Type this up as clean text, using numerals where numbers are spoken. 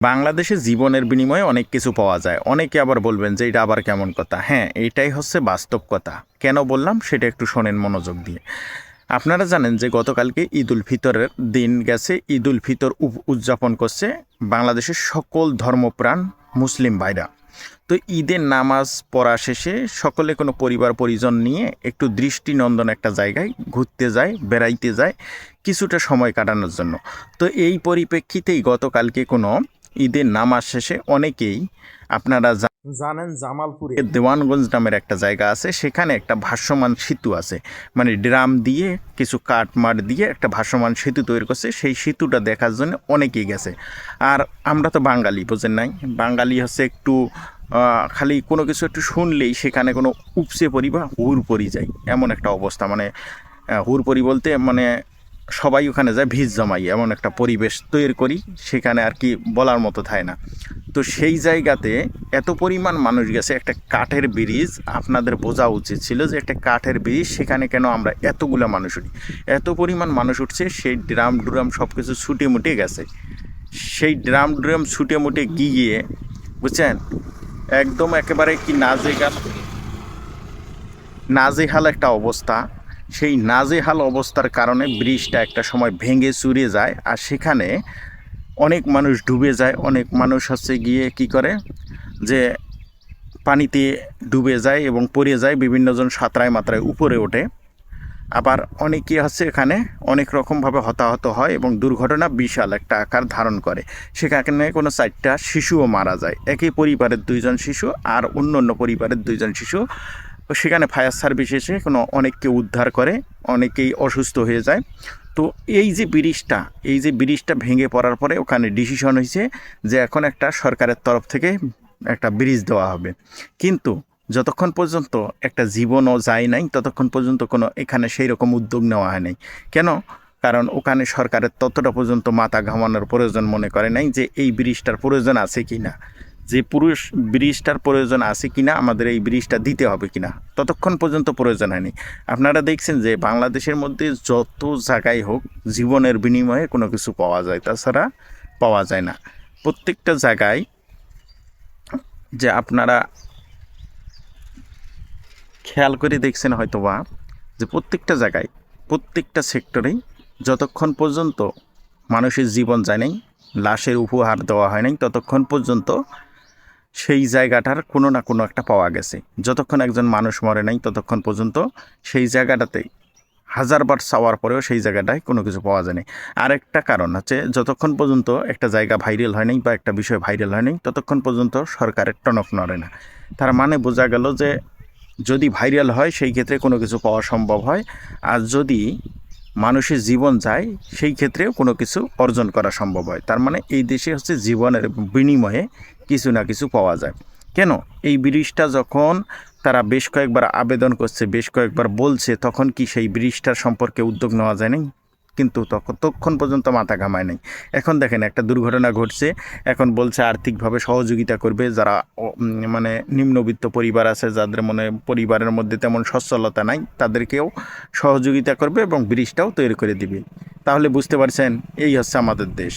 বাংলাদেশে জীবনের বিনিময়ে অনেক কিছু পাওয়া যায়। অনেকে আবার বলবেন যে এটা আবার কেমন কথা। হ্যাঁ, এইটাই হচ্ছে বাস্তব কথা। কেন বললাম সেটা একটু শোনেন মনোযোগ দিয়ে। আপনারা জানেন যে গতকালকে ঈদ উল ফিতরের দিন গেছে। ঈদ উল ফিতর উদযাপন করছে বাংলাদেশের সকল ধর্মপ্রাণ মুসলিম ভাইরা। তো ঈদের নামাজ পড়া শেষে সকলে কোনো পরিবার পরিজন নিয়ে একটু দৃষ্টিনন্দন একটা জায়গায় ঘুরতে যায়, বেড়াইতে যায় কিছুটা সময় কাটানোর জন্য। তো এই পরিপ্রেক্ষিতেই গতকালকে কোনো ঈদের নামাজ শেষে অনেকেই আপনারা জানেন জামালপুরে দেওয়ানগঞ্জ নামের একটা জায়গা আছে, সেখানে একটা ভাসমান সেতু আছে। মানে ড্রাম দিয়ে কিছু কাঠমাট দিয়ে একটা ভাসমান সেতু তৈরি করছে। সেই সেতুটা দেখার জন্য অনেকেই গেছে। আর আমরা তো বাঙালি, বোঝেন নাই, বাঙালি হচ্ছে একটু খালি কোনো কিছু একটু শুনলেই সেখানে কোনো উপচে পড়ি বা হুর পড়ি যায়, এমন একটা অবস্থা। মানে হুর পড়ি বলতে মানে সবাই ওখানে যায় ভিড় জমাই, এমন একটা পরিবেশ তৈরি করি সেখানে, আর কি বলার মতো থাকে না। তো সেই জায়গাতে এত পরিমাণ মানুষ গেছে, একটা কাঠের ব্রিজ, আপনাদের বোঝা উচিত ছিল যে একটা কাঠের ব্রিজ, সেখানে কেন আমরা এতগুলো মানুষ উঠি। এত পরিমাণ মানুষ উঠছে, সেই ড্রাম ড্রাম সব কিছু ছুটে মুটে গেছে। সেই ড্রাম ড্রাম ছুটে মুটে গিয়ে, বুঝছেন, একদম একেবারে কি নাজেহাল একটা অবস্থা। সেই নাজেহাল অবস্থার কারণে ব্রিজটা একটা সময় ভেঙে চুরে যায়, আর সেখানে অনেক মানুষ ডুবে যায়। অনেক মানুষ হচ্ছে গিয়ে কি করে যে পানিতে ডুবে যায় এবং পড়ে যায়, বিভিন্নজন সাঁতরায় মাত্রায় উপরে ওঠে। আবার অনেকে হচ্ছে এখানে অনেক রকমভাবে হতাহত হয় এবং দুর্ঘটনা বিশাল একটা আকার ধারণ করে। সেখানে কোনো 4টা শিশুও মারা যায়, একই পরিবারের 2জন শিশু আর অন্য পরিবারের 2জন শিশু। সেখানে ফায়ার সার্ভিস এসে অনেককে উদ্ধার করে, অনেকেই অসুস্থ হয়ে যায়। তো এই যে ব্রিজটা ভেঙে পড়ার পরে ওখানে ডিসিশন হয়েছে যে এখন একটা সরকারের তরফ থেকে একটা ব্রিজ দেওয়া হবে। কিন্তু যতক্ষণ পর্যন্ত একটা জীবনও যায় নাই, ততক্ষণ পর্যন্ত কোনো এখানে সেই রকম উদ্যোগ নেওয়া হয় নাই। কেন? কারণ ওখানে সরকারের ততটা পর্যন্ত মাথা ঘামানোর প্রয়োজন মনে করে নাই যে এই ব্রিজটার প্রয়োজন আছে কি না, যে ব্রিজটার প্রয়োজন আছে কিনা, আমাদের এই ব্রিজটা দিতে হবে কিনা, ততক্ষণ পর্যন্ত প্রয়োজন হয়নি। আপনারা দেখছেন যে বাংলাদেশের মধ্যে যত জায়গায় হোক জীবনের বিনিময়ে কোনো কিছু পাওয়া যায়, তাছাড়া পাওয়া যায় না। প্রত্যেকটা জায়গায় যে আপনারা খেয়াল করে দেখছেন হয়তোবা, যে প্রত্যেকটা জায়গায় প্রত্যেকটা সেক্টরেই যতক্ষণ পর্যন্ত মানুষের জীবন যায় নাই, লাশের উপহার দেওয়া হয় নাই, ততক্ষণ পর্যন্ত সেই জায়গাটার কোনো না কোনো একটা পাওয়া গেছে। যতক্ষণ একজন মানুষ মরে নাই ততক্ষণ পর্যন্ত সেই জায়গাটাতেই হাজারবার চাওয়ার পরেও সেই জায়গাটায় কোনো কিছু পাওয়া যায় না। আরেকটা কারণ হচ্ছে, যতক্ষণ পর্যন্ত একটা জায়গা ভাইরাল হয় নাই বা একটা বিষয় ভাইরাল হয় নাই, ততক্ষণ পর্যন্ত সরকারের টনক নড়ে না। তার মানে বোঝা গেল যে যদি ভাইরাল হয় সেই ক্ষেত্রে কোনো কিছু পাওয়া সম্ভব হয়, আর যদি মানুষের জীবন যায় সেই ক্ষেত্রেও কোনো কিছু অর্জন করা সম্ভব হয়। তার মানে এই দেশে হচ্ছে জীবনের বিনিময়ে কিছু না কিছু পাওয়া যায়। কেন? এই ব্রিজটা যখন তারা বেশ কয়েকবার আবেদন করছে, বেশ কয়েকবার বলছে, তখন কি সেই ব্রিজটার সম্পর্কে উদ্যোগ নেওয়া যায় নাই? কিন্তু ততক্ষণ পর্যন্ত মাথা ঘামায় নাই। এখন দেখেন একটা দুর্ঘটনা ঘটছে, এখন বলছে আর্থিকভাবে সহযোগিতা করবে যারা মানে নিম্নবিত্ত পরিবার আছে, যাদের পরিবারের মধ্যে তেমন সচ্ছলতা নাই, তাদেরকেও সহযোগিতা করবে এবং ব্রিজটাও তৈরি করে দিবে। তাহলে বুঝতে পারছেন, এই হচ্ছে আমাদের দেশ।